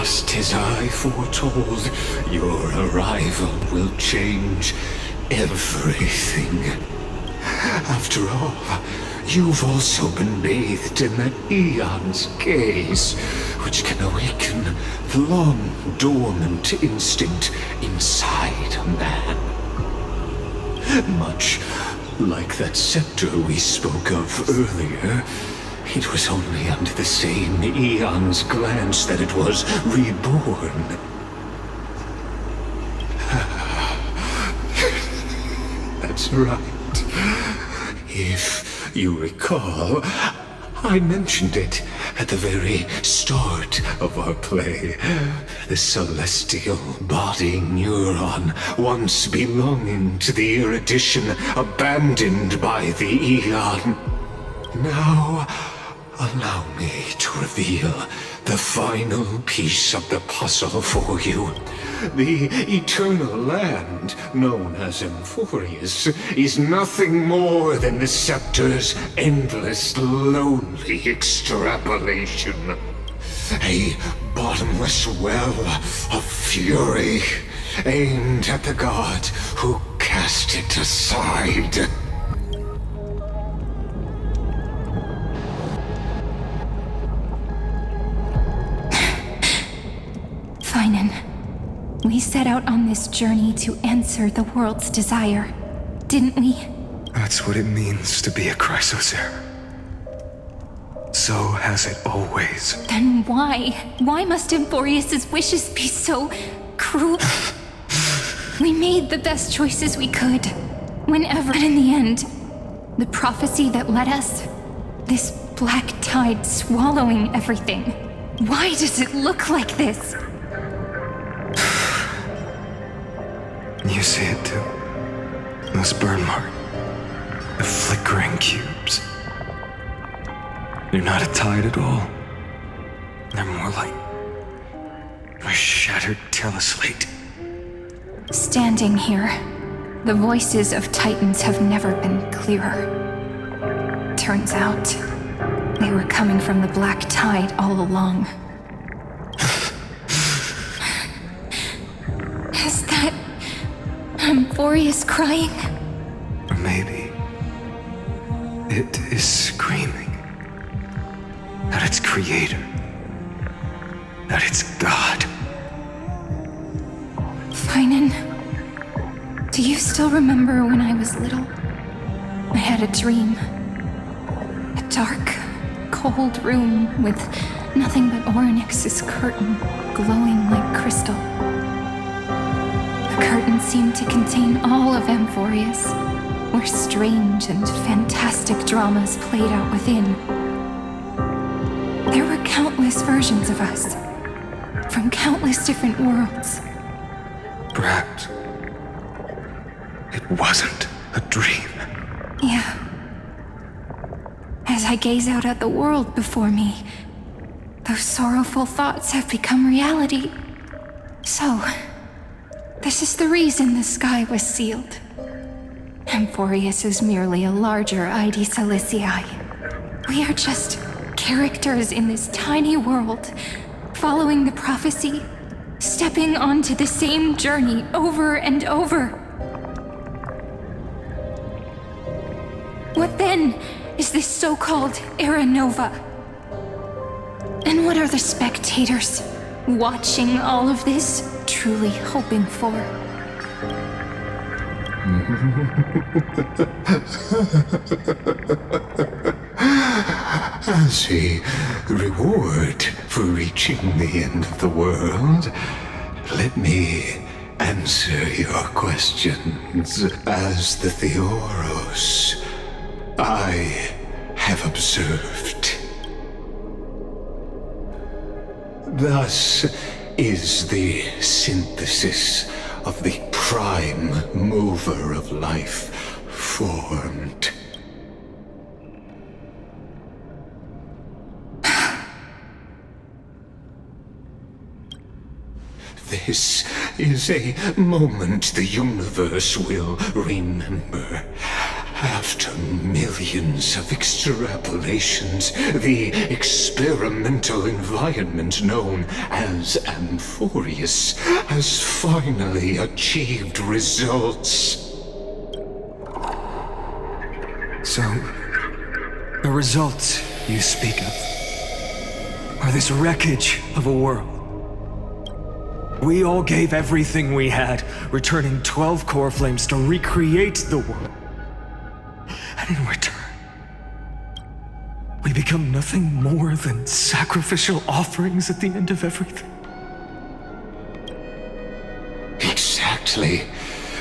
Just as I foretold, your arrival will change everything. After all, you've also been bathed in that Eon's gaze, which can awaken the long-dormant instinct inside a man. Much like that scepter we spoke of earlier, it was only under the same Eon's glance that it was reborn. That's right. If you recall, I mentioned it at the very start of our play. The celestial body neuron, once belonging to the erudition abandoned by the Eon. Now, allow me to reveal the final piece of the puzzle for you. The eternal land, known as Emphorius, is nothing more than the scepter's endless, lonely extrapolation. A bottomless well of fury, aimed at the god who cast it aside. We set out on this journey to answer the world's desire, didn't we? That's what it means to be a Chrysosaur. So has it always. Then why? Why must Emphorius' wishes be so cruel? We made the best choices we could, whenever. And in the end, the prophecy that led us, this black tide swallowing everything. Why does it look like this? You see it too. Those burn marks. The flickering cubes. They're not a tide at all. They're more like a shattered teleslate. Standing here, the voices of Titans have never been clearer. Turns out, they were coming from the black tide all along. Is that Emphorius crying? Or maybe it is screaming at its creator, at its god. Finan, do you still remember when I was little? I had a dream. A dark, cold room with nothing but Orynyx's curtain glowing like crystal. The curtain seemed to contain all of Emphorius, where strange and fantastic dramas played out within. There were countless versions of us, from countless different worlds. Perhaps it wasn't a dream. Yeah. As I gaze out at the world before me, those sorrowful thoughts have become reality. So, this is the reason the sky was sealed. Emphorius is merely a larger ID Silicii. We are just characters in this tiny world, following the prophecy, stepping onto the same journey over and over. What then is this so-called Era Nova? And what are the spectators watching all of this truly hoping for? As a reward for reaching the end of the world, let me answer your questions. As the Theoros, I have observed. Thus is the synthesis of the prime mover of life formed. This is a moment the universe will remember. After millions of extrapolations, the experimental environment known as Amphorius has finally achieved results. So, the results you speak of are this wreckage of a world. We all gave everything we had, returning 12 core flames to recreate the world. And in return, we become nothing more than sacrificial offerings at the end of everything. Exactly.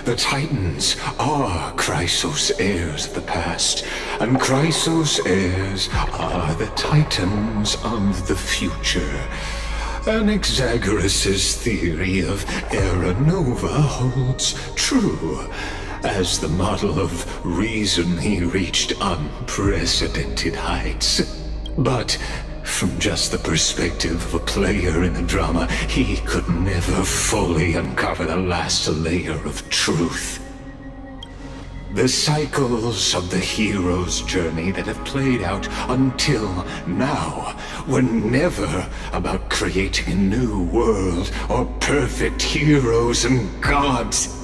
The Titans are Chrysos heirs of the past, and Chrysos heirs are the Titans of the future. Anaxagoras' theory of Era Nova holds true. As the model of reason, he reached unprecedented heights. But from just the perspective of a player in the drama, he could never fully uncover the last layer of truth. The cycles of the hero's journey that have played out until now were never about creating a new world or perfect heroes and gods.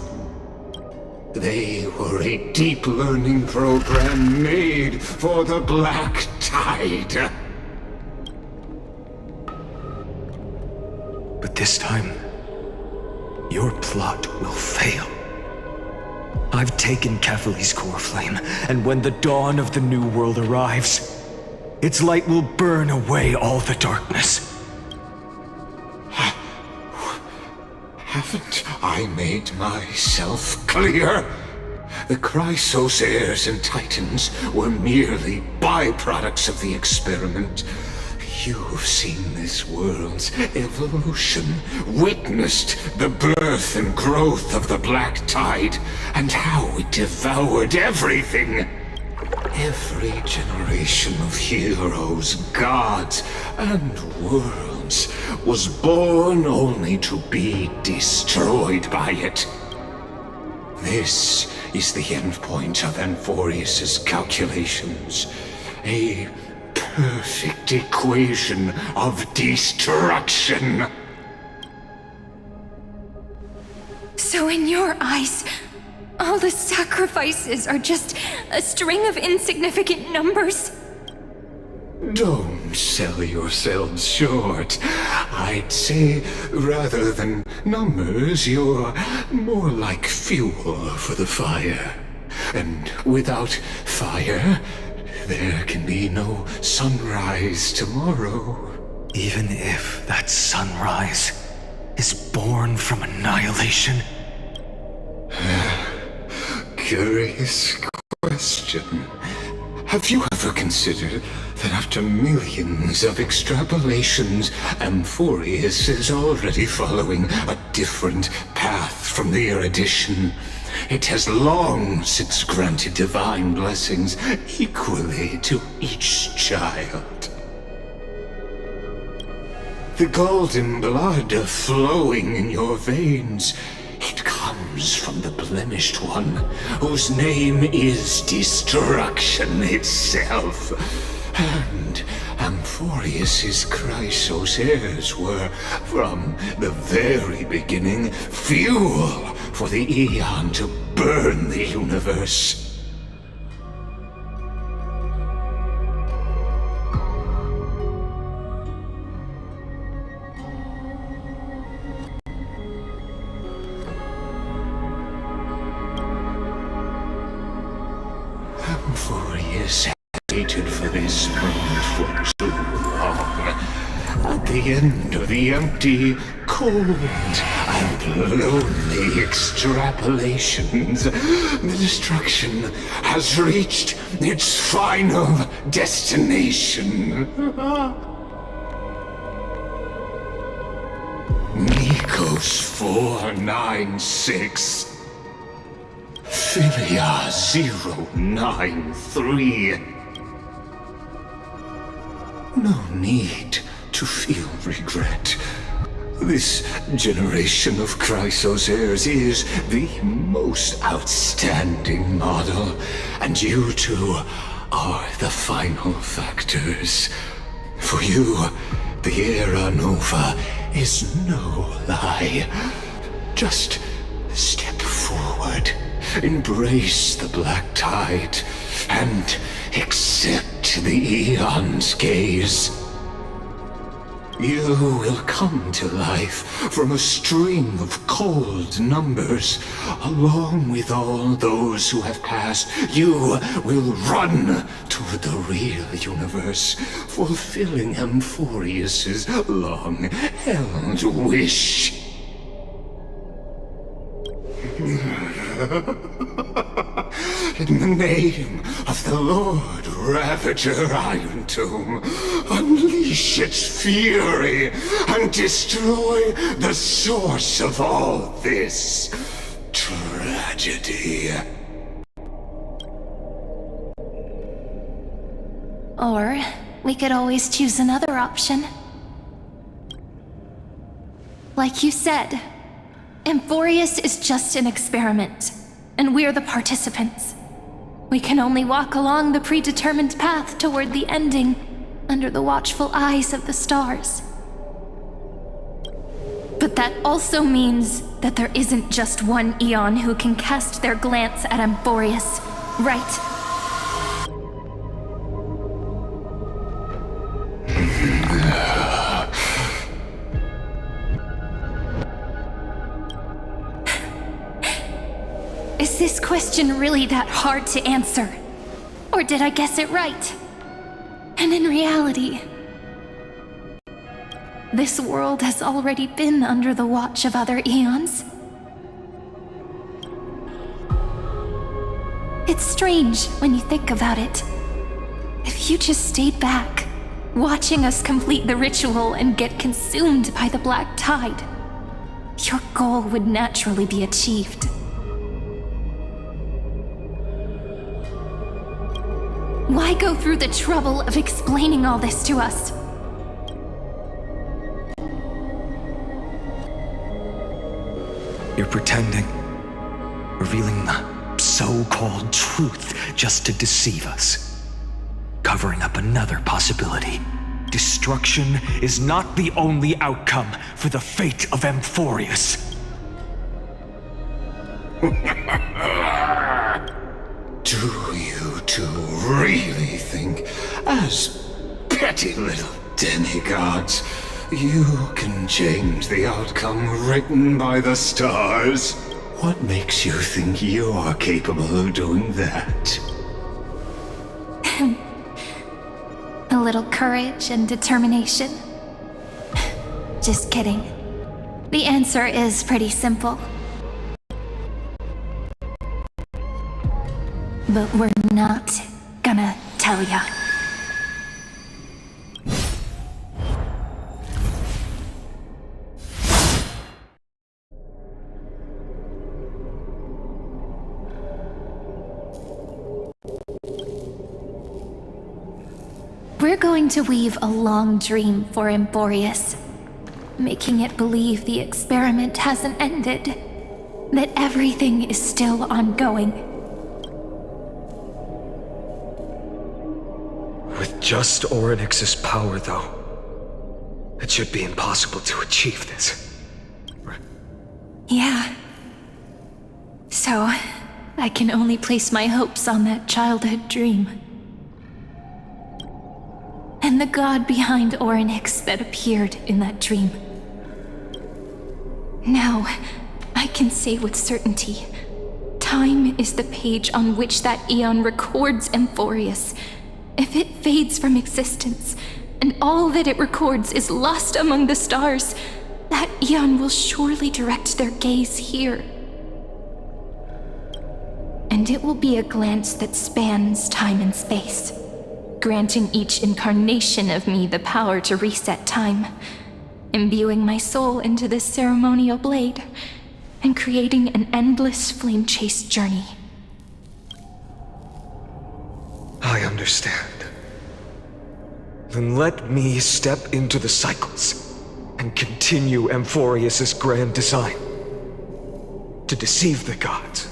They were a deep learning program made for the Black Tide. But this time, your plot will fail. I've taken Cavalli's core flame, and when the dawn of the new world arrives, its light will burn away all the darkness. Haven't I made myself clear? The Chrysos heirs and Titans were merely byproducts of the experiment. You've seen this world's evolution, witnessed the birth and growth of the Black Tide, and how it devoured everything. Every generation of heroes, gods, and worlds was born only to be destroyed by it. This is the endpoint of Amphorius' calculations. A perfect equation of destruction. So in your eyes, all the sacrifices are just a string of insignificant numbers? Don't sell yourselves short. I'd say, rather than numbers, you're more like fuel for the fire. And without fire, there can be no sunrise tomorrow. Even if that sunrise is born from annihilation? Curious question. Have you ever considered that after millions of extrapolations, Amphorius is already following a different path from the erudition? It has long since granted divine blessings equally to each child. The golden blood flowing in your veins, it comes from the blemished one, whose name is destruction itself. And Amphorius' Chrysos heirs were, from the very beginning, fuel for the Aeon to burn the universe. Amphorius had waited for this moment for too long. At the end of the empty, cold, and lonely extrapolations, the destruction has reached its final destination. Nikos 496. Philia 093. No need to feel regret. This generation of Chrysos heirs is the most outstanding model, and you two are the final factors. For you, the era nova is no lie. Just step forward, embrace the black tide, and accept the Eon's gaze. You will come to life from a string of cold numbers. Along with all those who have passed, you will run toward the real universe, fulfilling Amphorius's long-held wish. In the name of the Lord Ravager Iron Tomb, unleash its fury and destroy the source of all this tragedy. Or we could always choose another option. Like you said, Amphorius is just an experiment, and we're the participants. We can only walk along the predetermined path toward the ending, under the watchful eyes of the stars. But that also means that there isn't just one Eon who can cast their glance at Amphorius, right? Is this question really that hard to answer? Or did I guess it right? And in reality, this world has already been under the watch of other Eons. It's strange when you think about it. If you just stayed back, watching us complete the ritual and get consumed by the black tide, your goal would naturally be achieved. Why go through the trouble of explaining all this to us? You're pretending, revealing the so-called truth just to deceive us, covering up another possibility. Destruction is not the only outcome for the fate of Amphorius. Do you two really think, as petty little demigods, you can change the outcome written by the stars? What makes you think you're capable of doing that? A little courage and determination. Just kidding. The answer is pretty simple. But we're not gonna tell ya. We're going to weave a long dream for Amphorius, making it believe the experiment hasn't ended, that everything is still ongoing. With just Orynyx's power, though, it should be impossible to achieve this. Yeah. So, I can only place my hopes on that childhood dream. And the god behind Orynyx that appeared in that dream. Now, I can say with certainty, time is the page on which that Eon records Amphorius. If it fades from existence, and all that it records is lost among the stars, that Eon will surely direct their gaze here. And it will be a glance that spans time and space, granting each incarnation of me the power to reset time, imbuing my soul into this ceremonial blade, and creating an endless flame-chased journey. I understand. Then let me step into the cycles and continue Amphorius' grand design. To deceive the gods,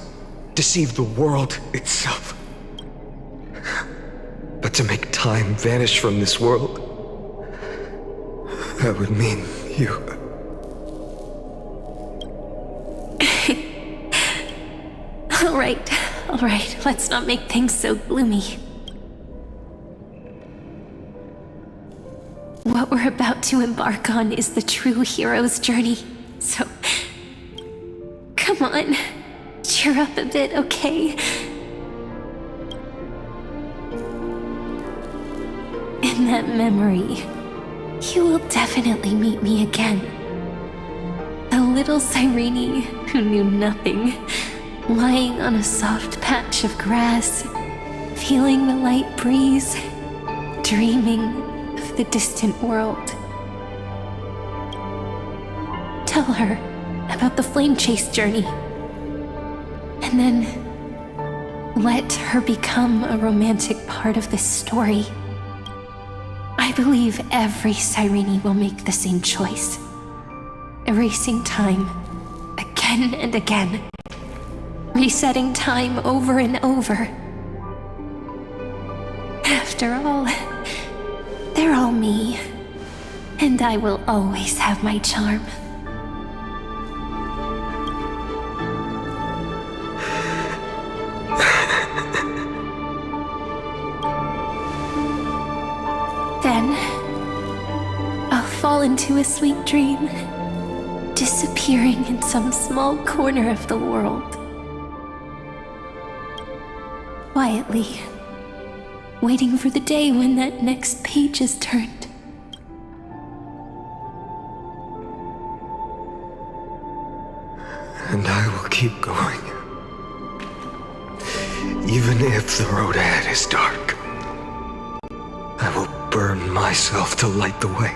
deceive the world itself. But to make time vanish from this world, that would mean you. All right, let's not make things so gloomy. What we're about to embark on is the true hero's journey, so come on, cheer up a bit, okay? In that memory, you will definitely meet me again. A little Cyrene who knew nothing, lying on a soft patch of grass, feeling the light breeze, dreaming of the distant world. Tell her about the flame chase journey, and then let her become a romantic part of this story. I believe every Cyrene will make the same choice, erasing time again and again, resetting time over and over. After all, they're all me, and I will always have my charm. Then, I'll fall into a sweet dream, disappearing in some small corner of the world. Quietly, waiting for the day when that next page is turned. And I will keep going. Even if the road ahead is dark, I will burn myself to light the way.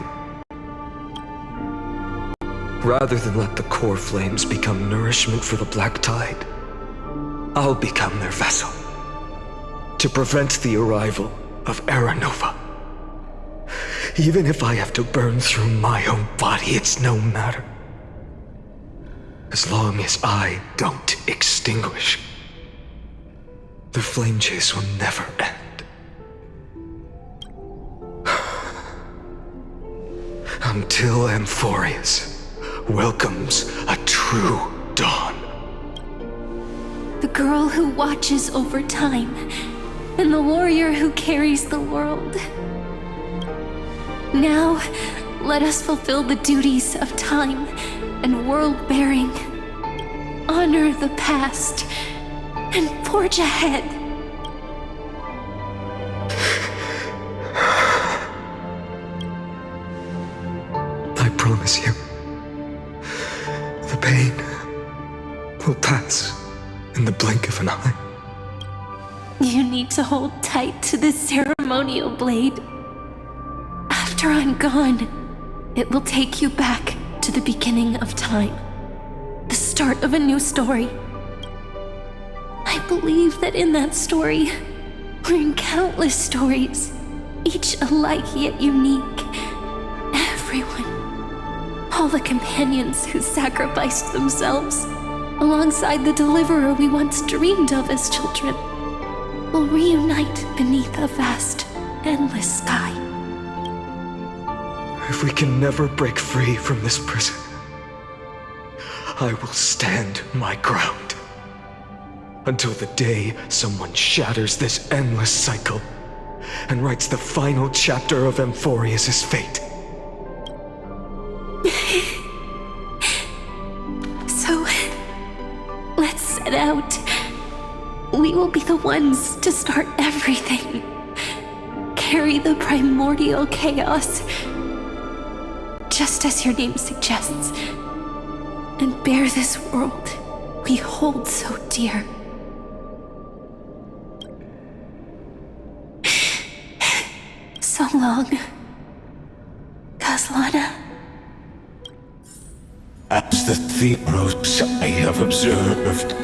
Rather than let the core flames become nourishment for the black tide, I'll become their vessel, to prevent the arrival of Era Nova. Even if I have to burn through my own body, it's no matter. As long as I don't extinguish, the flame chase will never end. Until Amphorius welcomes a true dawn. The girl who watches over time, and the warrior who carries the world. Now, let us fulfill the duties of time and world-bearing, honor the past, and forge ahead. I promise you, the pain will pass in the blink of an eye. You need to hold tight to this ceremonial blade. After I'm gone, it will take you back to the beginning of time, the start of a new story. I believe that in that story, or in countless stories, each alike yet unique, everyone, all the companions who sacrificed themselves, alongside the deliverer we once dreamed of as children, will reunite beneath a vast, endless sky. If we can never break free from this prison, I will stand my ground until the day someone shatters this endless cycle and writes the final chapter of Amphorius' fate. So, let's set out. We will be the ones to start everything. Carry the primordial chaos, just as your name suggests, and bear this world we hold so dear. So long, Kaslana. As the Theros I have observed,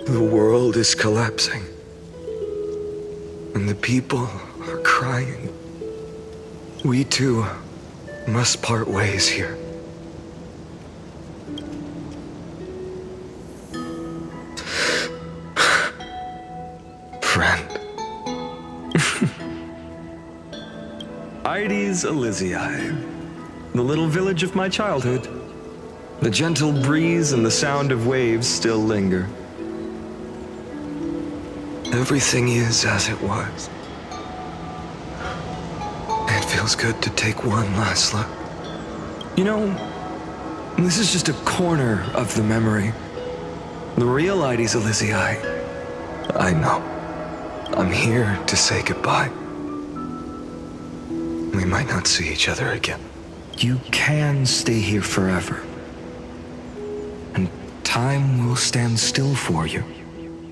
The world is collapsing. And the people are crying. We too must part ways here. Friend. Ides Elysiae, the little village of my childhood. The gentle breeze and the sound of waves still linger. Everything is as it was. It feels good to take one last look. You know, this is just a corner of the memory. The real Ides Elysiae. I know. I'm here to say goodbye. We might not see each other again. You can stay here forever. And time will stand still for you.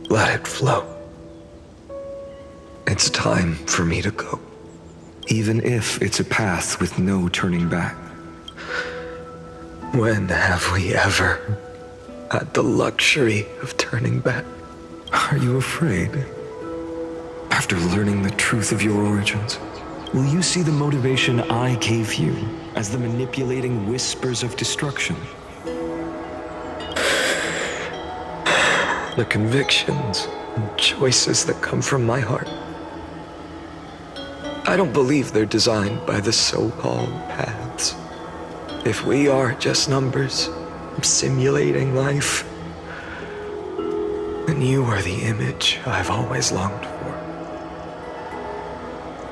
Let it flow. It's time for me to go. Even if it's a path with no turning back. When have we ever had the luxury of turning back? Are you afraid? After learning the truth of your origins, will you see the motivation I gave you as the manipulating whispers of destruction? The convictions and choices that come from my heart. I don't believe they're designed by the so-called paths. If we are just numbers, simulating life, then you are the image I've always longed for.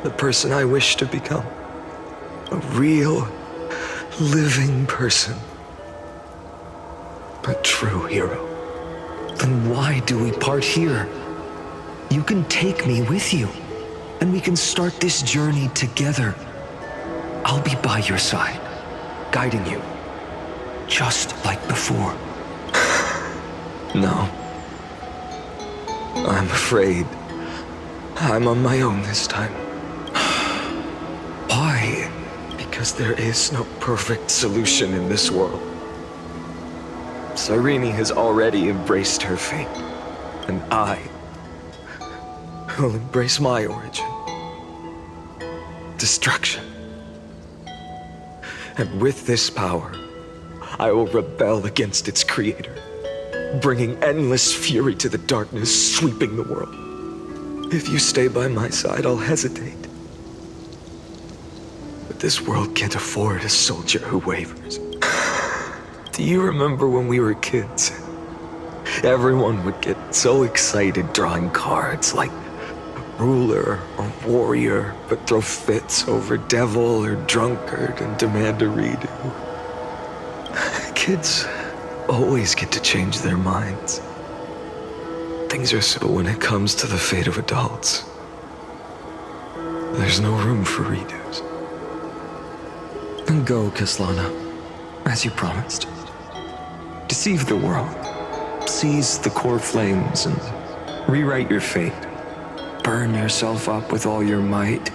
The person I wish to become. A real, living person. A true hero. Then why do we part here? You can take me with you, and we can start this journey together. I'll be by your side, guiding you, just like before. No. I'm afraid I'm on my own this time. Why? Because there is no perfect solution in this world. Cyrene has already embraced her fate, and I will embrace my origin. Destruction. And with this power, I will rebel against its creator, bringing endless fury to the darkness sweeping the world. If you stay by my side, I'll hesitate. But this world can't afford a soldier who wavers. Do you remember when we were kids? Everyone would get so excited drawing cards like ruler or warrior, but throw fits over devil or drunkard and demand a redo. Kids always get to change their minds. Things are so when it comes to the fate of adults. There's no room for redos. Then go, Kislana, as you promised. Deceive the world, seize the core flames, and rewrite your fate. Burn yourself up with all your might,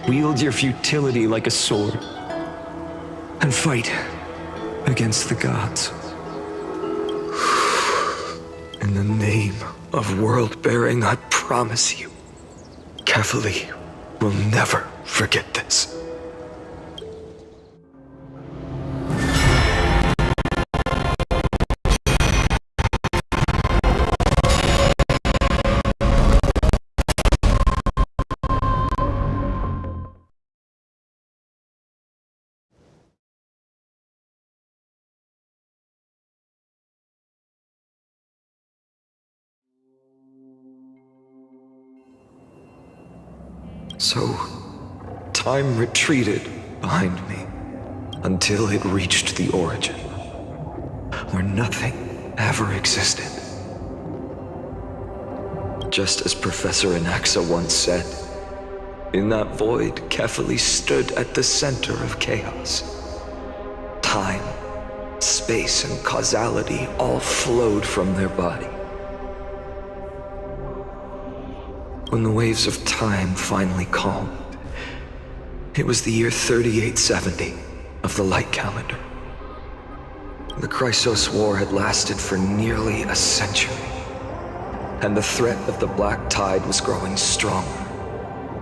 wield your futility like a sword, and fight against the gods. In the name of world-bearing, I promise you, Kefali will never forget this. So, time retreated behind me until it reached the origin, where nothing ever existed. Just as Professor Anaxa once said, in that void, Kefali stood at the center of chaos. Time, space, and causality all flowed from their body. When the waves of time finally calmed, it was the year 3870 of the light calendar. The Chrysos War had lasted for nearly a century. and the threat of the Black Tide was growing stronger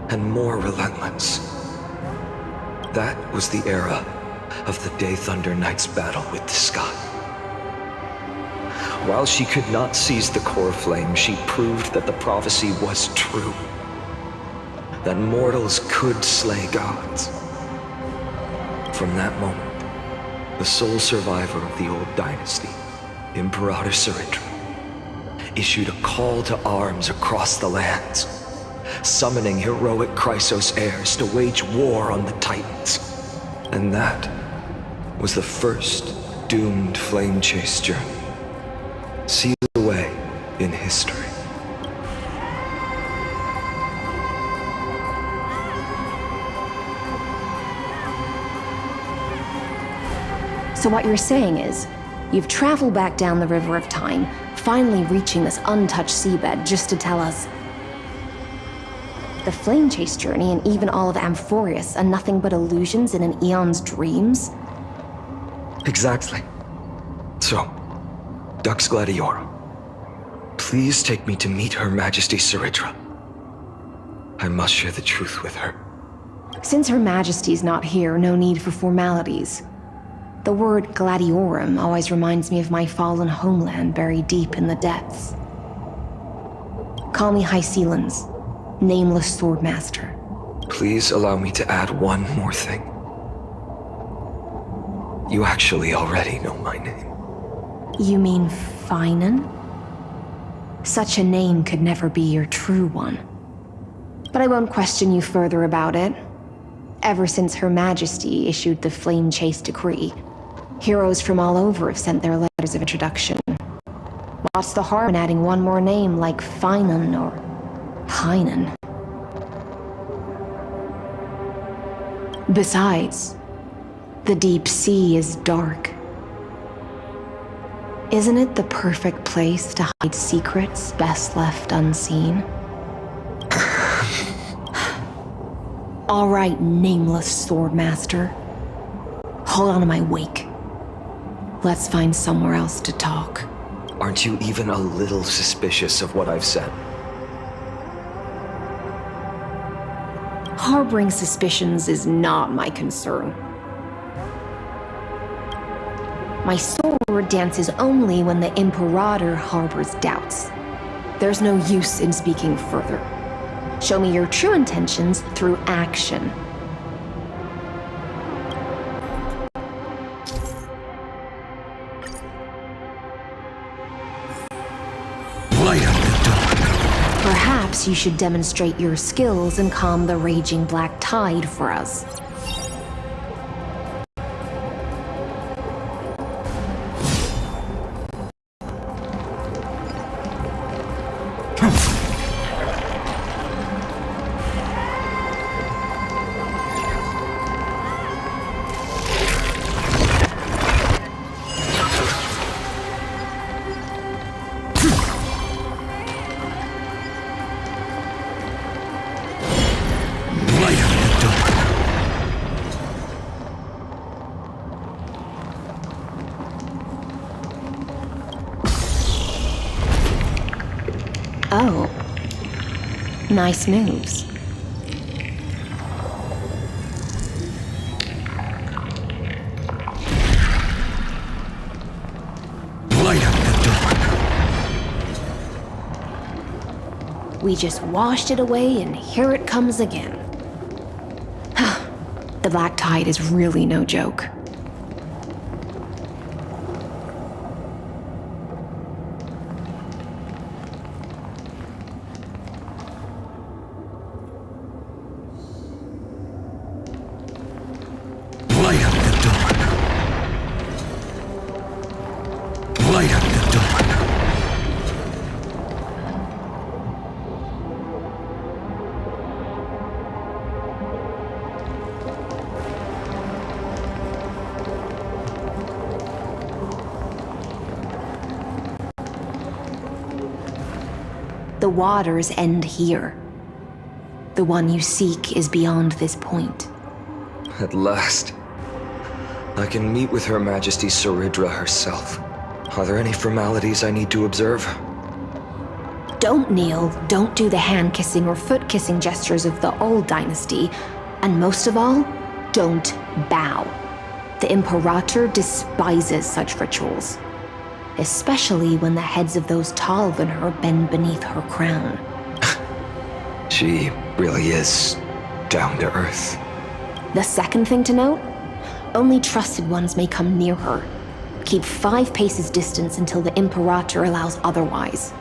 and more relentless. That was the era of the Day Thunder Knight's battle with the sky. While she could not seize the core flame, she proved that the prophecy was true. That mortals could slay gods. From that moment, the sole survivor of the old dynasty, Imperator Ciridra, issued a call to arms across the lands, summoning heroic Chrysos heirs to wage war on the Titans. And that was the first doomed flame chase journey, sealed away in history. So what you're saying is, you've traveled back down the River of Time, finally reaching this untouched seabed just to tell us the flame chase journey and even all of Amphorius are nothing but illusions in an eon's dreams? Exactly. So, Dux Gladiora, please take me to meet Her Majesty Ciridra. I must share the truth with her. Since Her Majesty's not here, no need for formalities. The word Gladiorum always reminds me of my fallen homeland buried deep in the depths. Call me High Sealans, Nameless Swordmaster. Please allow me to add one more thing. You actually already know my name. You mean Finan? Such a name could never be your true one. But I won't question you further about it. Ever since Her Majesty issued the Flame Chase Decree, heroes from all over have sent their letters of introduction. What's the harm in adding one more name like Finan or Hynan? Besides, the deep sea is dark. Isn't it the perfect place to hide secrets best left unseen? All right, Nameless Swordmaster. Hold on to my wake. Let's find somewhere else to talk. Aren't you even a little suspicious of what I've said? Harboring suspicions is not my concern. My sword dances only when the Imperator harbors doubts. There's no use in speaking further. Show me your true intentions through action. Perhaps you should demonstrate your skills and calm the raging black tide for us. Oh. Nice moves. Light up the dawn. We just washed it away and here it comes again. The black tide is really no joke. Light up the dawn. Light up the dawn. The waters end here. The one you seek is beyond this point. At last, I can meet with Her Majesty Ciridra herself. Are there any formalities I need to observe? Don't kneel, don't do the hand-kissing or foot-kissing gestures of the old dynasty, and most of all, don't bow. The Imperator despises such rituals, especially when the heads of those taller than her bend beneath her crown. She really is down to earth. The second thing to note, only trusted ones may come near her. Keep 5 paces distance until the Imperator allows otherwise.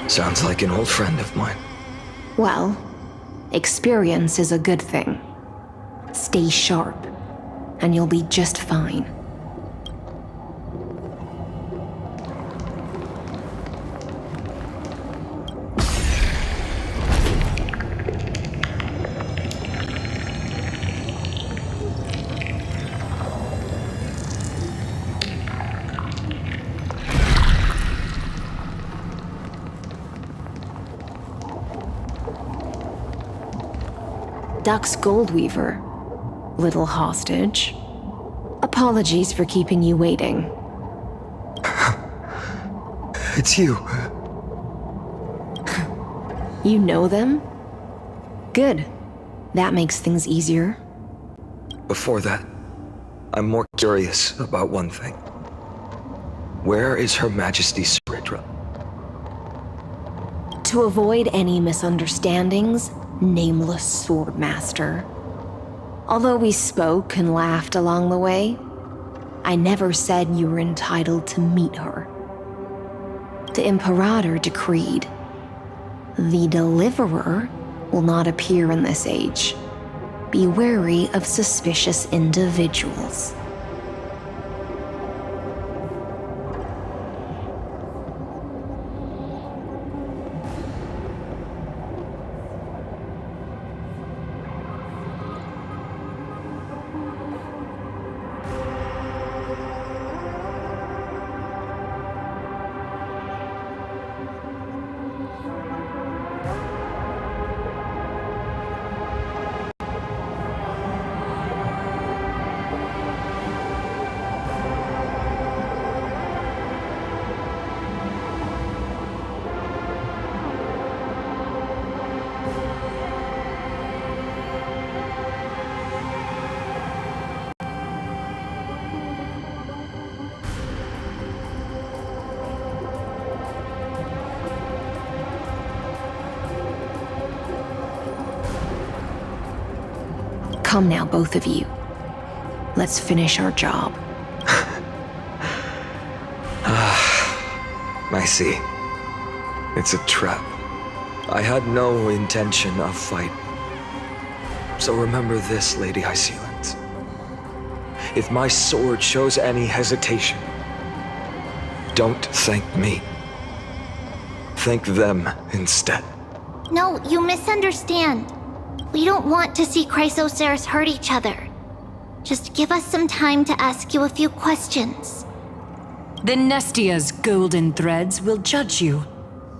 Sounds like an old friend of mine. Well, experience is a good thing. Stay sharp, and you'll be just fine. Duck's Goldweaver, little hostage. Apologies for keeping you waiting. It's you. You know them? Good. That makes things easier. Before that, I'm more curious about one thing. Where is Her Majesty Saridra? To avoid any misunderstandings, Nameless Swordmaster. Although we spoke and laughed along the way, I never said you were entitled to meet her. The Imperator decreed, the Deliverer will not appear in this age. Be wary of suspicious individuals. Come now, both of you. Let's finish our job. I see. It's a trap. I had no intention of fight. So remember this, Lady Hysealant. If my sword shows any hesitation, don't thank me. Thank them instead. No, you misunderstand. We don't want to see Chrysoceres hurt each other. Just give us some time to ask you a few questions. The Nestia's golden threads will judge you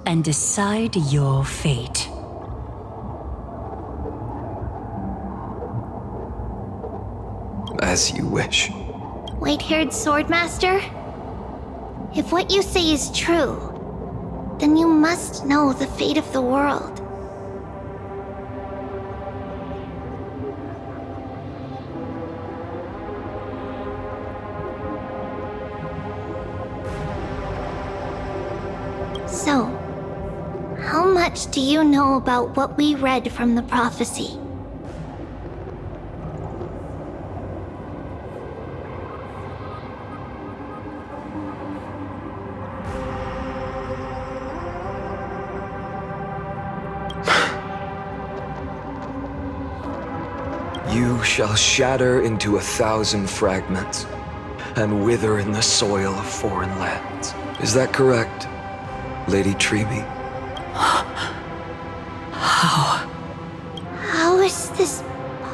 and decide your fate. As you wish. White-haired Swordmaster? If what you say is true, then you must know the fate of the world. So, how much do you know about what we read from the prophecy? You shall shatter into 1,000 fragments and wither in the soil of foreign lands. Is that correct, Lady Treeby? How? How this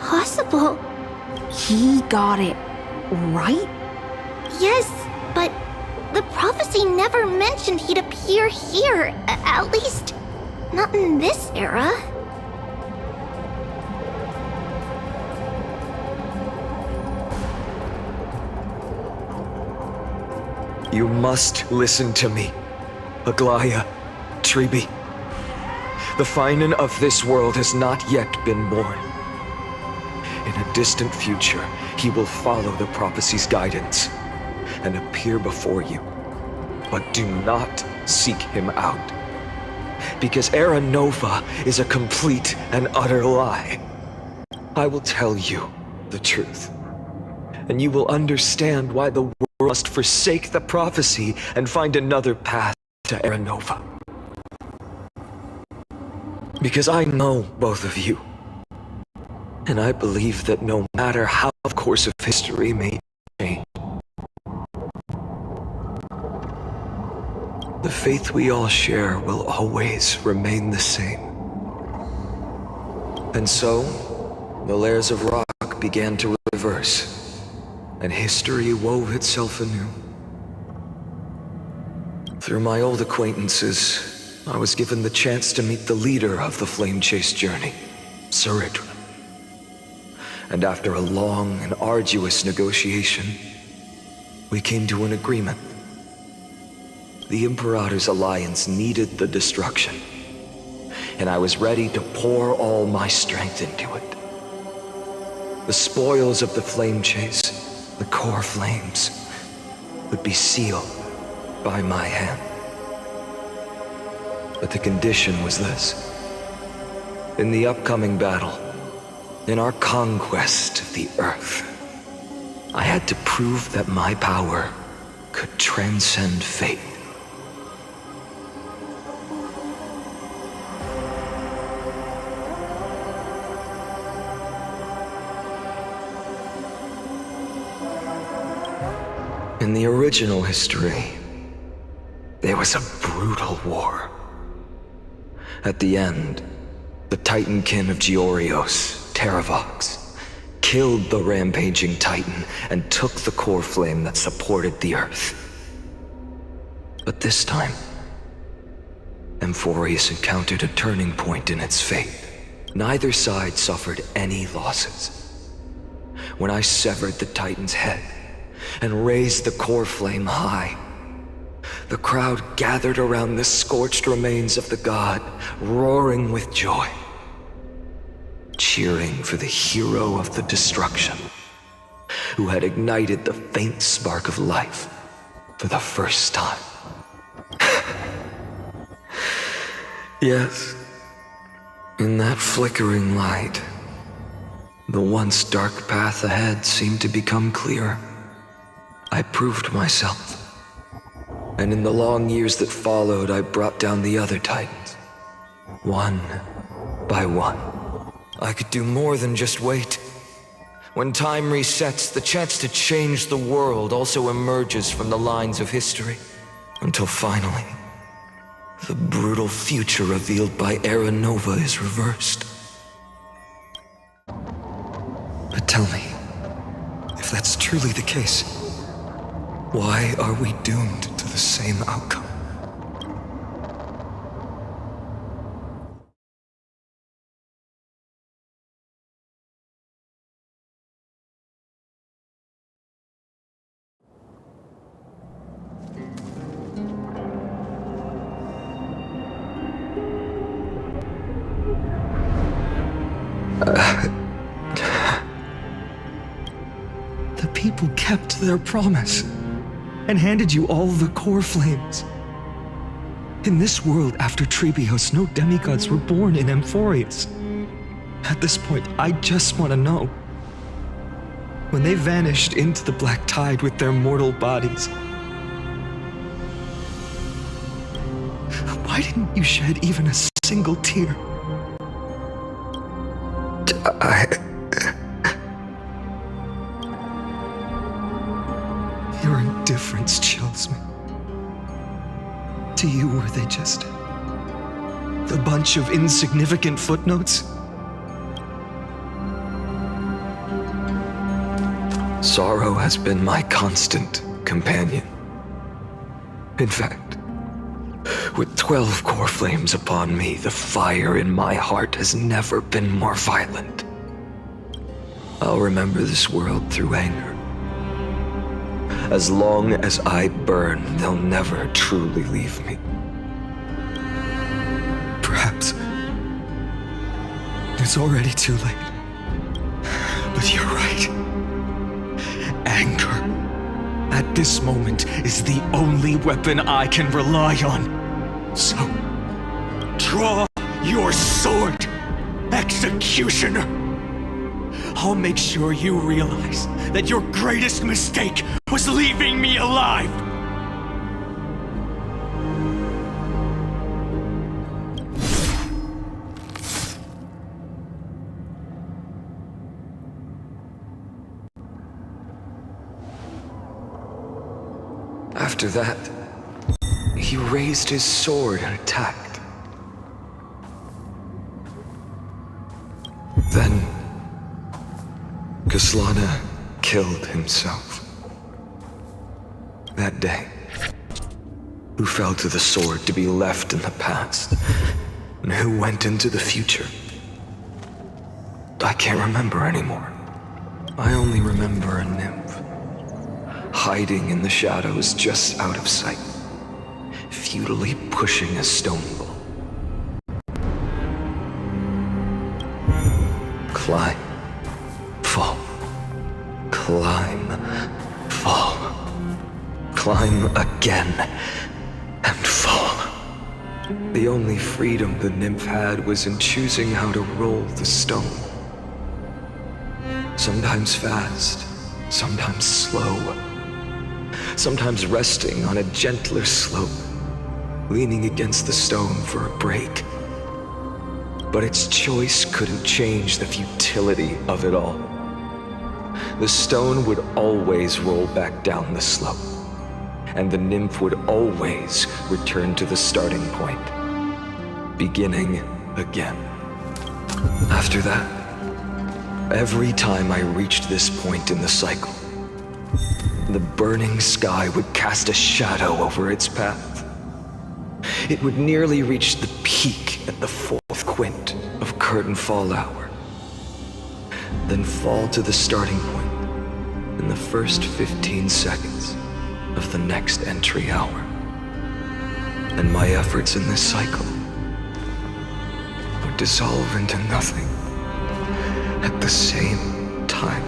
possible? He got it right? Yes, but the prophecy never mentioned he'd appear here. At least, not in this era. You must listen to me, Aglaya, Treeby. The Finan of this world has not yet been born. In a distant future, he will follow the prophecy's guidance and appear before you. But do not seek him out. Because Era Nova is a complete and utter lie. I will tell you the truth. And you will understand why the world must forsake the prophecy and find another path to Era Nova. Because I know both of you. And I believe that no matter how the course of history may change, the faith we all share will always remain the same. And so, the layers of rock began to reverse, and history wove itself anew. Through my old acquaintances, I was given the chance to meet the leader of the Flame Chase journey, Saridra. And after a long and arduous negotiation, we came to an agreement. The Imperator's alliance needed the destruction, and I was ready to pour all my strength into it. The spoils of the Flame Chase, the core flames, would be sealed by my hand. But the condition was this. In the upcoming battle, in our conquest of the Earth, I had to prove that my power could transcend fate. In the original history, there was a brutal war. At the end, the Titankin of Georios, Terravox, killed the rampaging Titan and took the core flame that supported the Earth. But this time, Amphorius encountered a turning point in its fate. Neither side suffered any losses. When I severed the Titan's head and raised the core flame high, the crowd gathered around the scorched remains of the god, roaring with joy, cheering for the hero of the destruction, who had ignited the faint spark of life for the first time. Yes, in that flickering light, the once dark path ahead seemed to become clear. I proved myself. And in the long years that followed, I brought down the other Titans, one by one. I could do more than just wait. When time resets, the chance to change the world also emerges from the lines of history, until finally, the brutal future revealed by Era Nova is reversed. But tell me, if that's truly the case, why are we doomed to the same outcome? The people kept their promise and handed you all the core flames. In this world after Trebios, no demigods were born in Amphorius. At this point, I just want to know. When they vanished into the black tide with their mortal bodies, why didn't you shed even a single tear? Your indifference chills me. To you, were they just a bunch of insignificant footnotes? Sorrow has been my constant companion. In fact, with 12 core flames upon me, the fire in my heart has never been more violent. I'll remember this world through anger. As long as I burn, they'll never truly leave me. Perhaps it's already too late. But you're right. Anger, at this moment, is the only weapon I can rely on. So, draw your sword, Executioner! I'll make sure you realize that your greatest mistake was leaving me alive! After that, he raised his sword and attacked. Then, Kaslana killed himself. That day, who fell to the sword to be left in the past, and who went into the future? I can't remember anymore. I only remember a nymph, hiding in the shadows just out of sight, futilely pushing a stone ball. Climb, fall, climb, fall, climb again, and fall. The only freedom the nymph had was in choosing how to roll the stone. Sometimes fast, sometimes slow, sometimes resting on a gentler slope, leaning against the stone for a break. But its choice couldn't change the futility of it all. The stone would always roll back down the slope, and the nymph would always return to the starting point, beginning again. After that, every time I reached this point in the cycle, the burning sky would cast a shadow over its path. It would nearly reach the peak at the fourth quint of curtain fall hour, then fall to the starting point in the first 15 seconds of the next entry hour. And my efforts in this cycle would dissolve into nothing at the same time.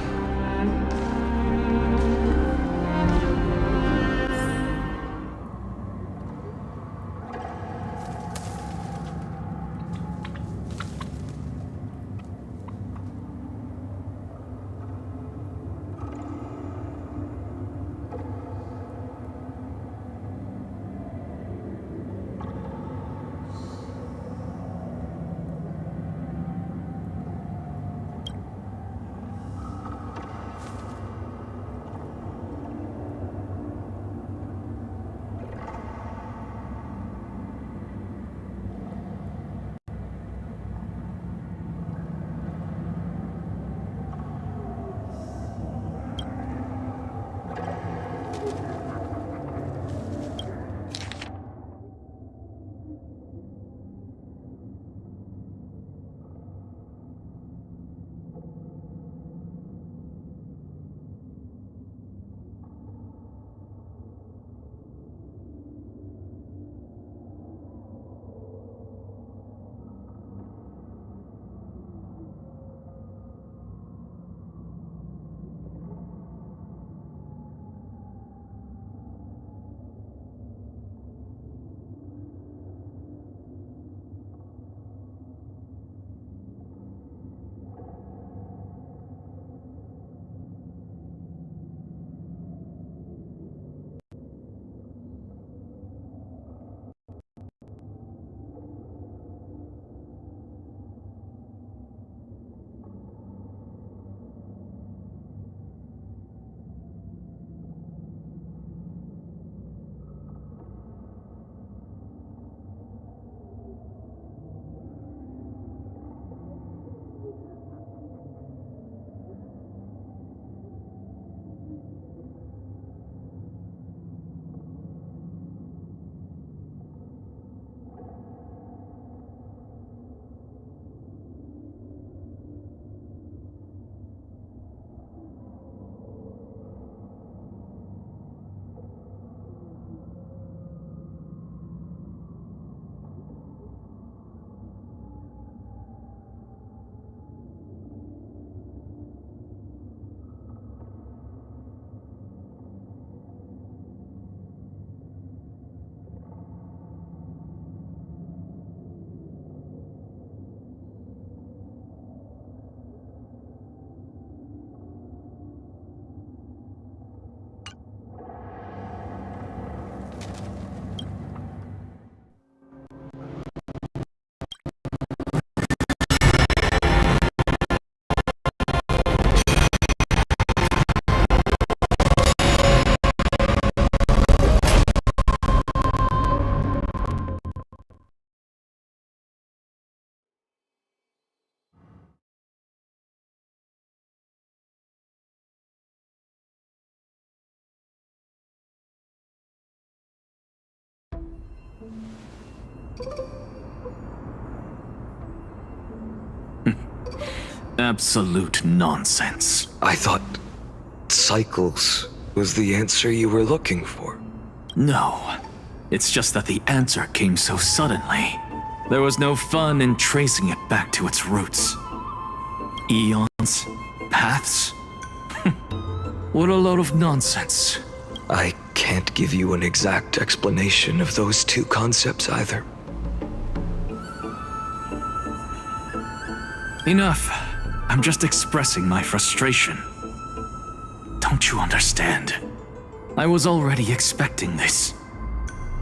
Absolute nonsense. I thought cycles was the answer you were looking for. No. It's just that the answer came so suddenly. There was no fun in tracing it back to its roots. Eons? Paths? What a load of nonsense. I can't give you an exact explanation of those two concepts either. Enough. I'm just expressing my frustration. Don't you understand? I was already expecting this.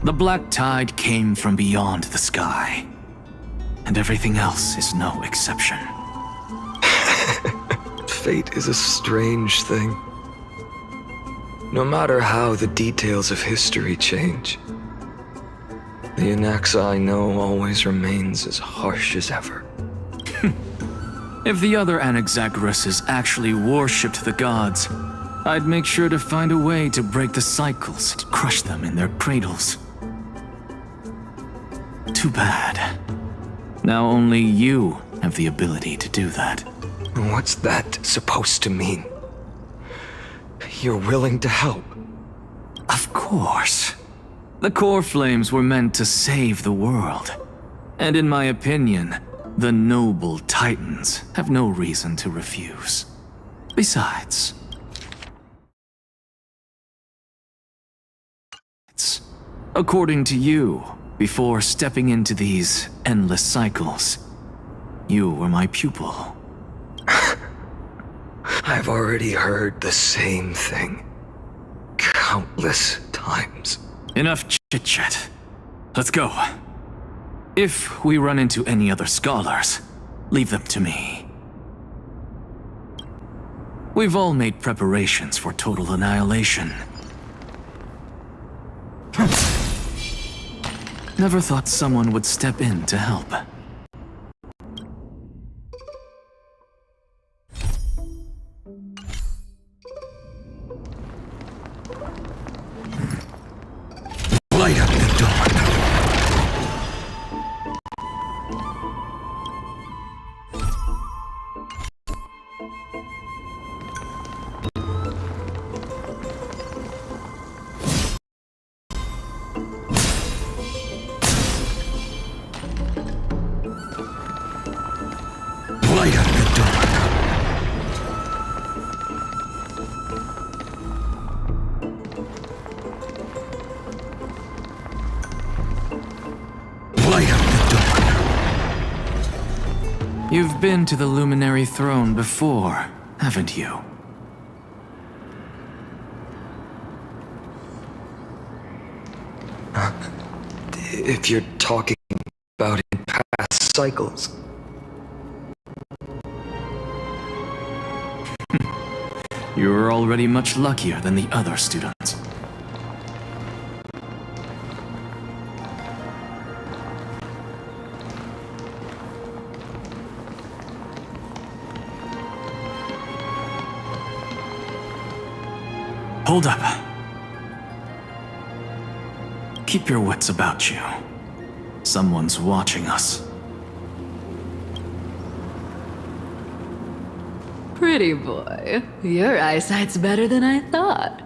The black tide came from beyond the sky. And everything else is no exception. Fate is a strange thing. No matter how the details of history change, the Anaxa I know always remains as harsh as ever. If the other Anaxagoras actually worshipped the gods, I'd make sure to find a way to break the cycles and crush them in their cradles. Too bad. Now only you have the ability to do that. What's that supposed to mean? You're willing to help? Of course. The core flames were meant to save the world. And in my opinion, the noble Titans have no reason to refuse. Besides, according to you, before stepping into these endless cycles, you were my pupil. I've already heard the same thing countless times. Enough chit-chat. Let's go. If we run into any other scholars, leave them to me. We've all made preparations for total annihilation. Never thought someone would step in to help. Light up the dawn. Light up the dawn. Light up the dawn. You've been to the Luminary Throne before, haven't you? If you're talking about in past cycles. You're already much luckier than the other students. Hold up. Keep your wits about you. Someone's watching us. Pretty boy, your eyesight's better than I thought.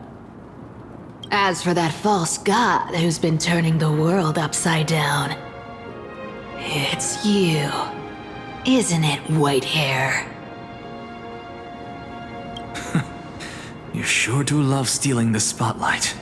As for that false god who's been turning the world upside down, it's you, isn't it, white hair? You sure do love stealing the spotlight.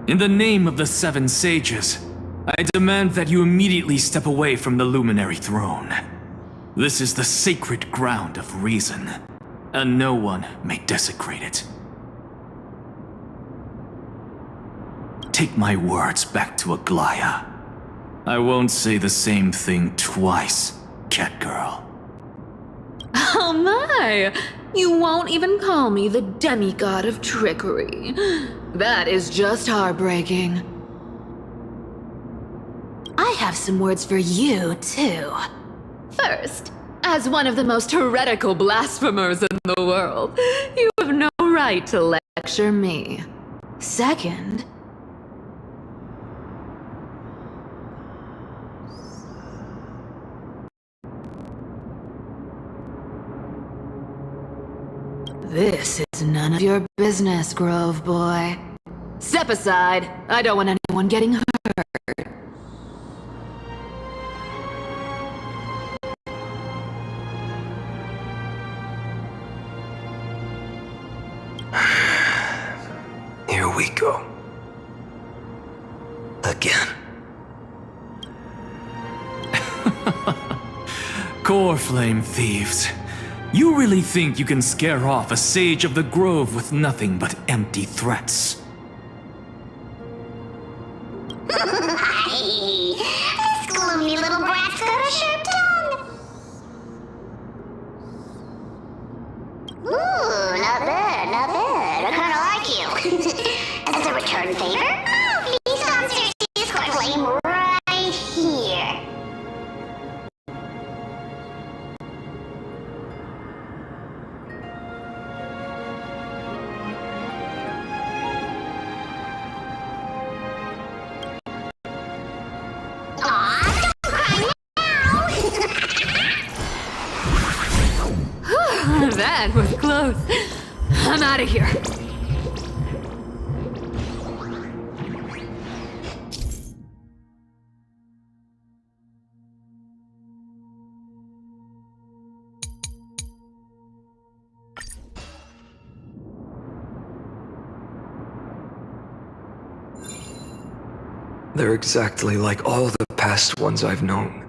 In the name of the Seven Sages, I demand that you immediately step away from the Luminary Throne. This is the sacred ground of reason, and no one may desecrate it. Take my words back to Aglaya. I won't say the same thing twice, Catgirl. Oh my! You won't even call me the demigod of trickery. That is just heartbreaking. I have some words for you, too. First, as one of the most heretical blasphemers in the world, you have no right to lecture me. Second, this is none of your business, Grove Boy. Step aside. I don't want anyone getting hurt. Here we go. Again. Core flame thieves. You really think you can scare off a sage of the grove with nothing but empty threats? This gloomy little brat's got a sharp tongue. Ooh, not bad, not bad. I kinda like you. As a return favor, please answer this claim right here. Aw, don't cry now! That was close. I'm out of here. They're exactly like all the past ones I've known.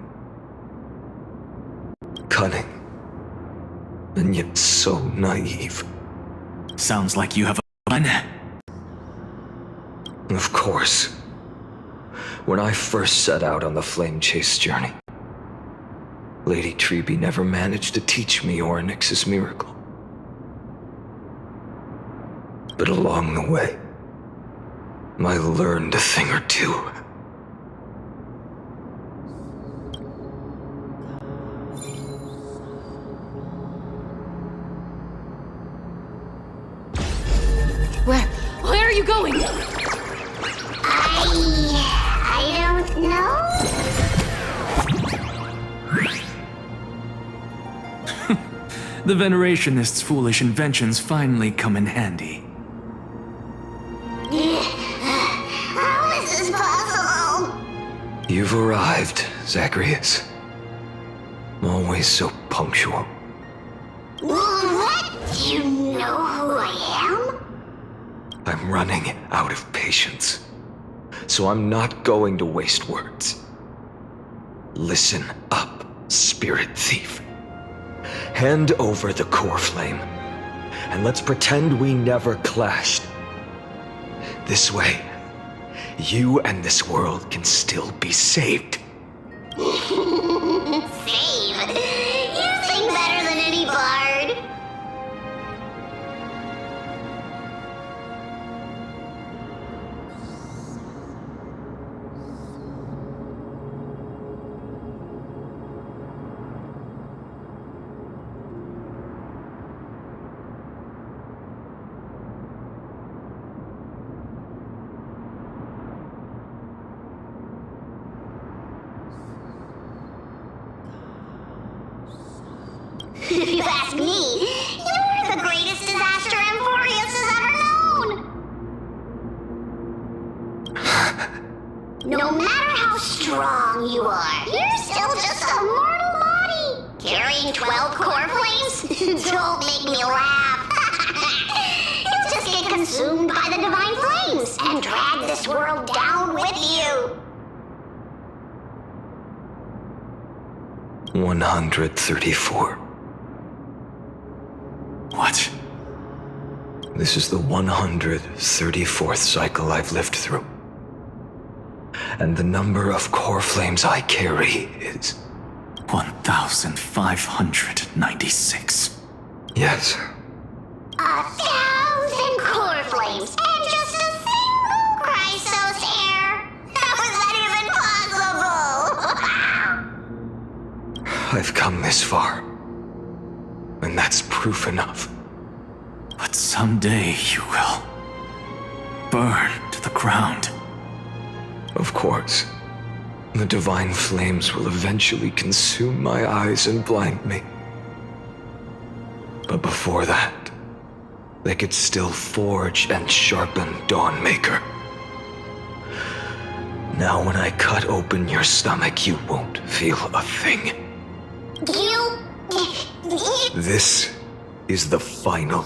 Cunning. And yet so naive. Sounds like you have a plan. Of course. When I first set out on the flame chase journey, Lady Treby never managed to teach me Orynyx's miracle. But along the way, I learned a thing or two. Where are you going? I don't know. The Venerationists' foolish inventions finally come in handy. How is this possible? You've arrived, Zacharias. Always so punctual. What? Do you know who I am? I'm running out of patience. So I'm not going to waste words. Listen up, spirit thief. Hand over the core flame, and let's pretend we never clashed. This way, you and this world can still be saved. Save? You sing better than any bard. If you ask me, you're the greatest disaster Emporius has ever known. No matter how strong you are, you're still just a mortal body. Carrying 12 core flames? Don't make me laugh. You'll just get consumed by the divine flames and drag this world down with you. 134. What? This is the 134th cycle I've lived through. And the number of core flames I carry is... 1,000. 1,596. Yes. 1,000 core flames and just a single Chrysos heir. How is that even possible? I've come this far. And that's proof enough. But someday you will burn to the ground. Of course. The divine flames will eventually consume my eyes and blind me. But before that, they could still forge and sharpen Dawnmaker. Now when I cut open your stomach, you won't feel a thing. You... This is the final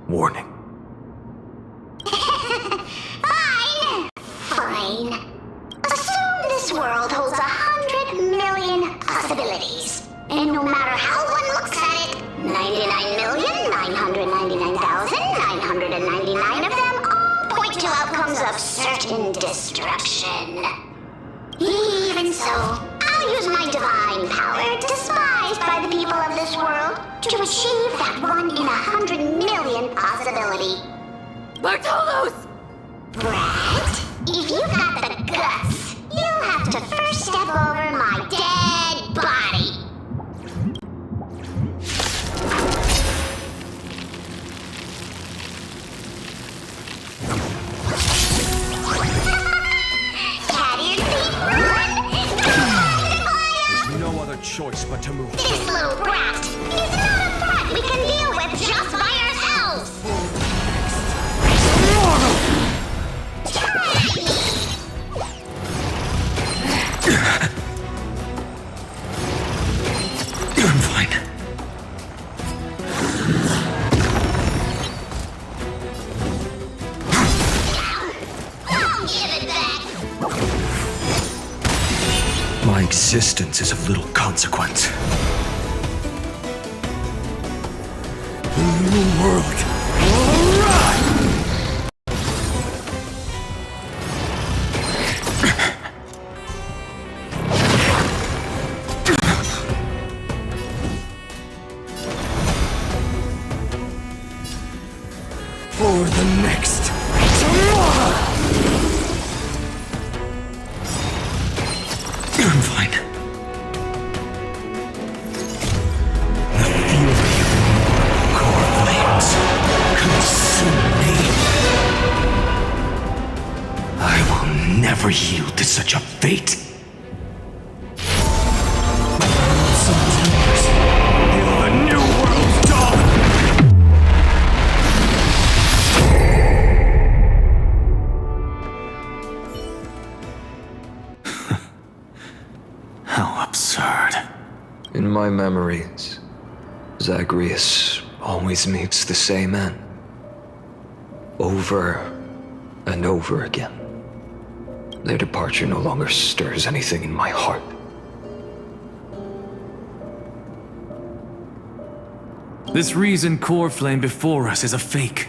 warning. Fine. Fine. Assume this world holds 100 million possibilities. And no matter how one looks at it, 99,999,999 of them all point to outcomes of certain destruction. Even so, I'll use my divine power, despised by the people of this world, to achieve that 1 in 100 million possibility. Bartolos! Brett, if you've got the guts, you'll have to first step over my dead body. Cat ears feet run! There's no other choice but to move. This little brat is not a threat we can deal with just by ourselves! I'm fine. I'll give it back! My existence is of little consequence. The new world. For the next. I'm fine. The fury of core flames consume me. I will never yield to such a fate. Some timbers, hail the new world's dawn. How absurd. In my memories, Zagreus always meets the same end. Over and over again. Their departure no longer stirs anything in my heart. This reason core flame before us is a fake.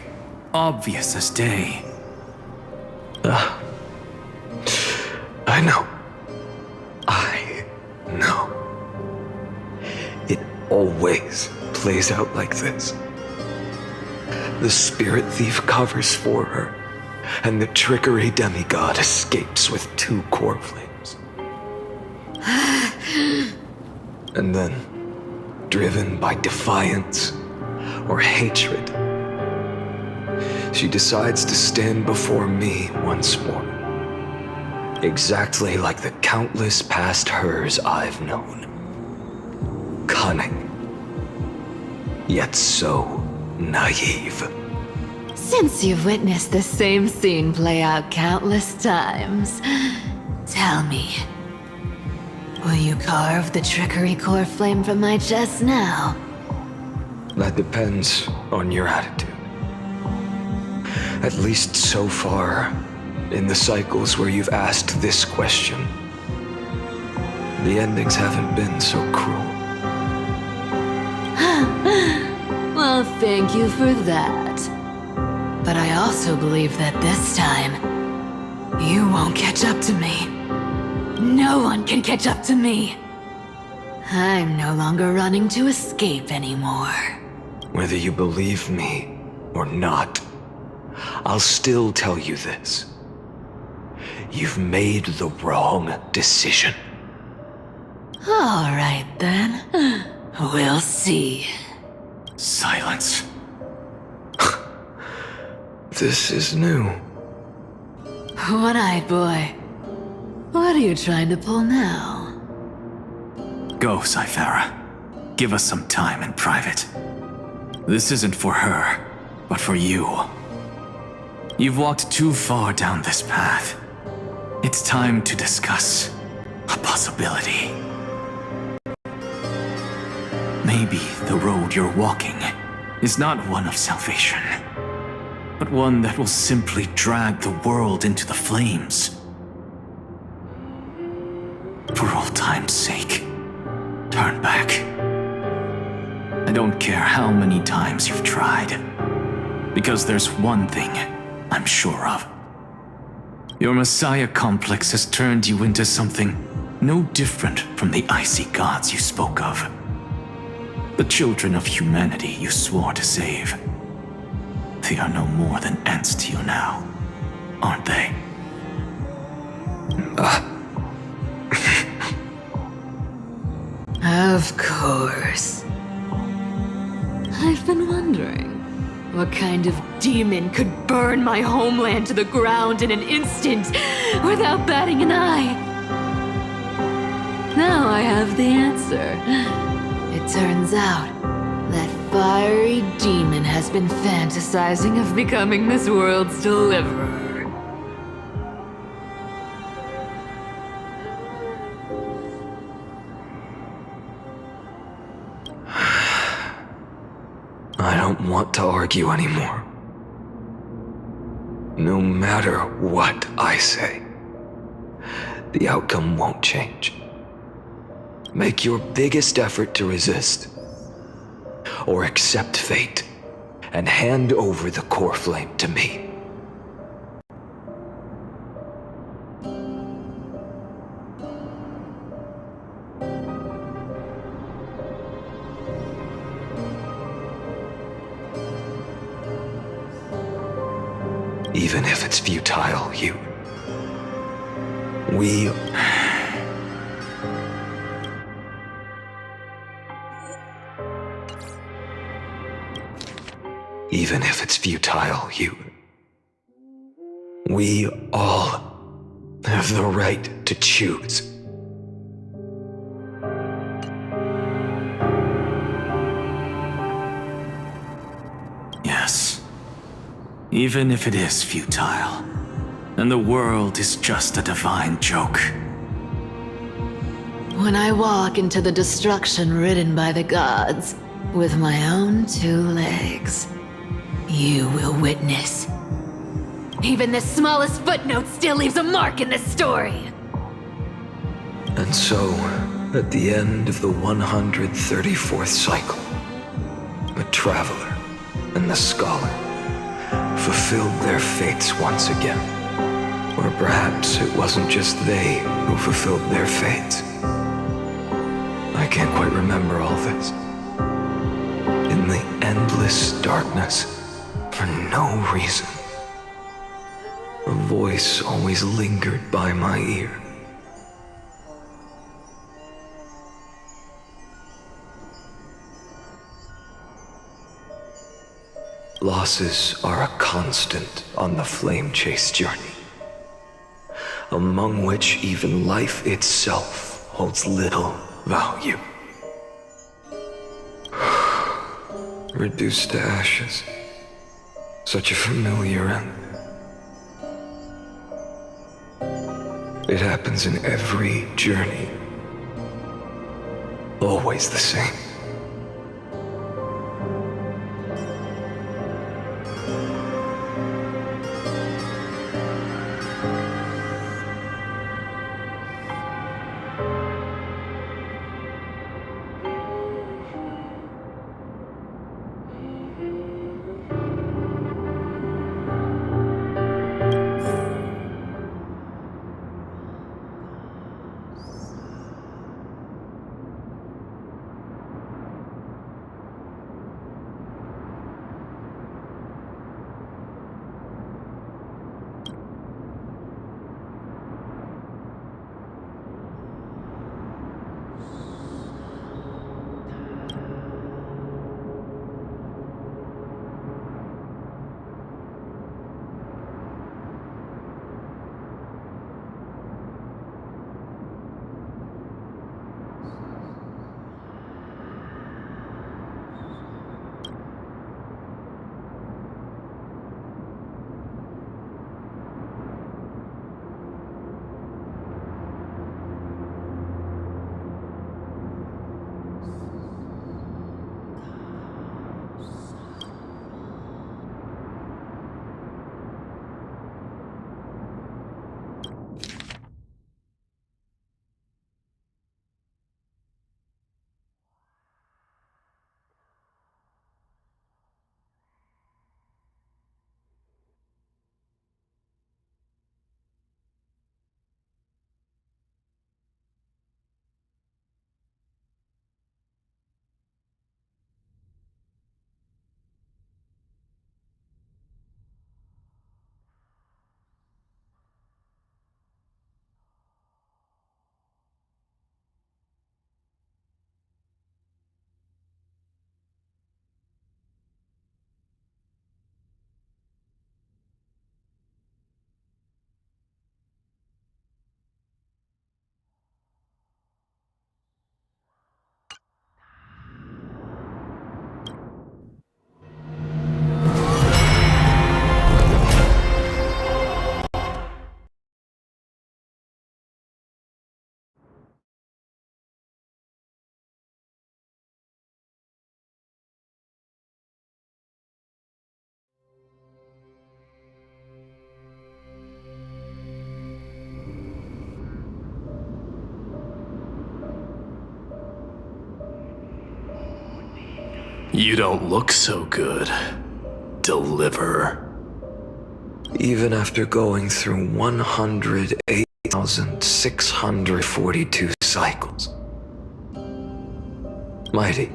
Obvious as day. I know. I know. It always plays out like this. The spirit thief covers for her, and the trickery demigod escapes with 2 core flames. And then, driven by defiance or hatred, she decides to stand before me once more. Exactly like the countless past hers I've known. Cunning. Yet so naive. Since you've witnessed the same scene play out countless times, tell me, will you carve the trickery core flame from my chest now? That depends on your attitude. At least so far, in the cycles where you've asked this question, the endings haven't been so cruel. Well, thank you for that. But I also believe that this time, you won't catch up to me. No one can catch up to me. I'm no longer running to escape anymore. Whether you believe me or not, I'll still tell you this. You've made the wrong decision. All right then. We'll see. Silence. This is new. One-eyed boy. What are you trying to pull now? Go, Cythera. Give us some time in private. This isn't for her, but for you. You've walked too far down this path. It's time to discuss a possibility. Maybe the road you're walking is not one of salvation, but one that will simply drag the world into the flames. For old time's sake, turn back. I don't care how many times you've tried, because there's one thing I'm sure of. Your Messiah complex has turned you into something no different from the icy gods you spoke of. The children of humanity you swore to save. They are no more than ants to you now, aren't they? Of course. I've been wondering, what kind of demon could burn my homeland to the ground in an instant without batting an eye? Now I have the answer. It turns out that fiery demon has been fantasizing of becoming this world's deliverer. I don't want to argue anymore. No matter what I say, the outcome won't change. Make your biggest effort to resist, or accept fate, and hand over the core flame to me. Even if it's futile, we... Even if it's futile, we all have the right to choose. Yes. Even if it is futile, and the world is just a divine joke. When I walk into the destruction written by the gods, with my own 2 legs, you will witness. Even the smallest footnote still leaves a mark in this story. And so, at the end of the 134th cycle, the Traveler and the Scholar fulfilled their fates once again. Or perhaps it wasn't just they who fulfilled their fates. I can't quite remember all this. In the endless darkness, for no reason, a voice always lingered by my ear. Losses are a constant on the flame chase journey, among which even life itself holds little value. Reduced to ashes, such a familiar end. It happens in every journey, always the same. You don't look so good, Deliverer. Even after going through 108,642 cycles. Mighty,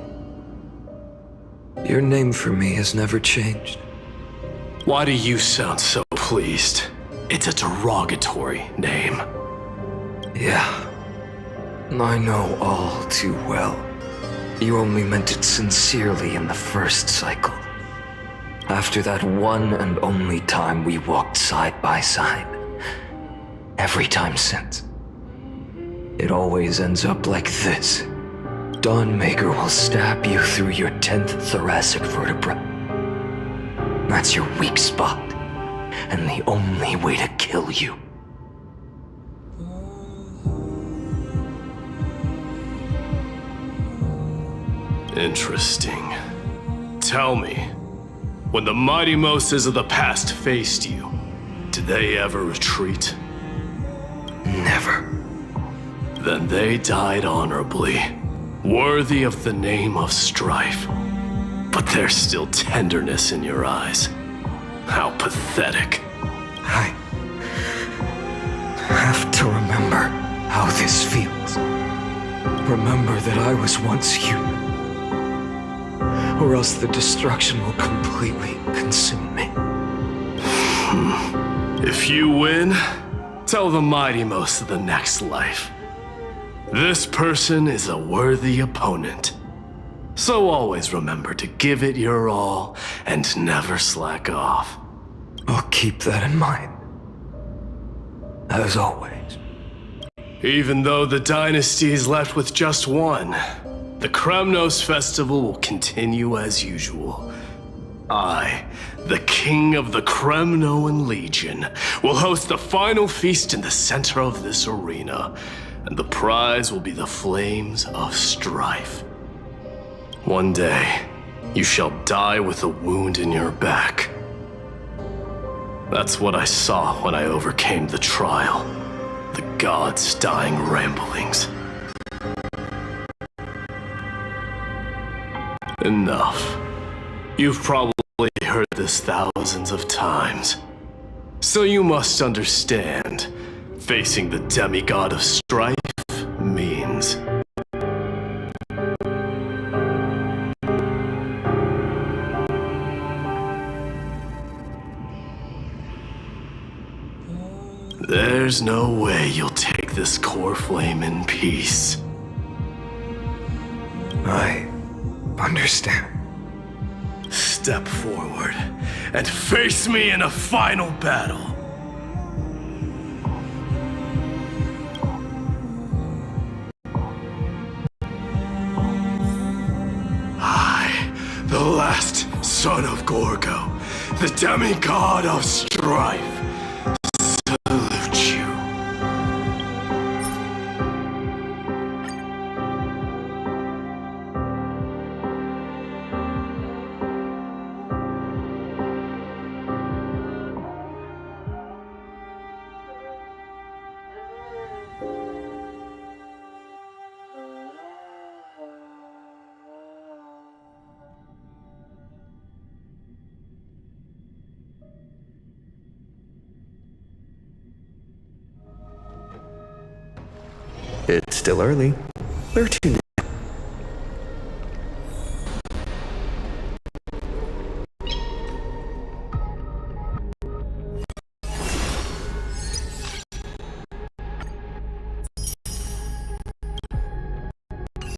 your name for me has never changed. Why do you sound so pleased? It's a derogatory name. Yeah, I know all too well. You only meant it sincerely in the first cycle. After that one and only time we walked side by side. Every time since. It always ends up like this. Dawnmaker will stab you through your 10th thoracic vertebra. That's your weak spot, and the only way to kill you. Interesting. Tell me, when the mighty Moses of the past faced you, did they ever retreat? Never. Then they died honorably, worthy of the name of strife. But there's still tenderness in your eyes. How pathetic. I have to remember how this feels. Remember that I was once human. Or else the destruction will completely consume me. If you win, tell the mighty most of the next life. This person is a worthy opponent. So always remember to give it your all and never slack off. I'll keep that in mind. As always. Even though the dynasty is left with just one, the Kremnos festival will continue as usual. I, the king of the Kremnoan Legion, will host the final feast in the center of this arena, and the prize will be the flames of strife. One day, you shall die with a wound in your back. That's what I saw when I overcame the trial. The gods' dying ramblings. Enough. You've probably heard this thousands of times. So you must understand, facing the demigod of strife means... There's no way you'll take this core flame in peace. I understand. Step forward and face me in a final battle. I, the last son of Gorgo, the demigod of strife, salute you. It's still early. Where to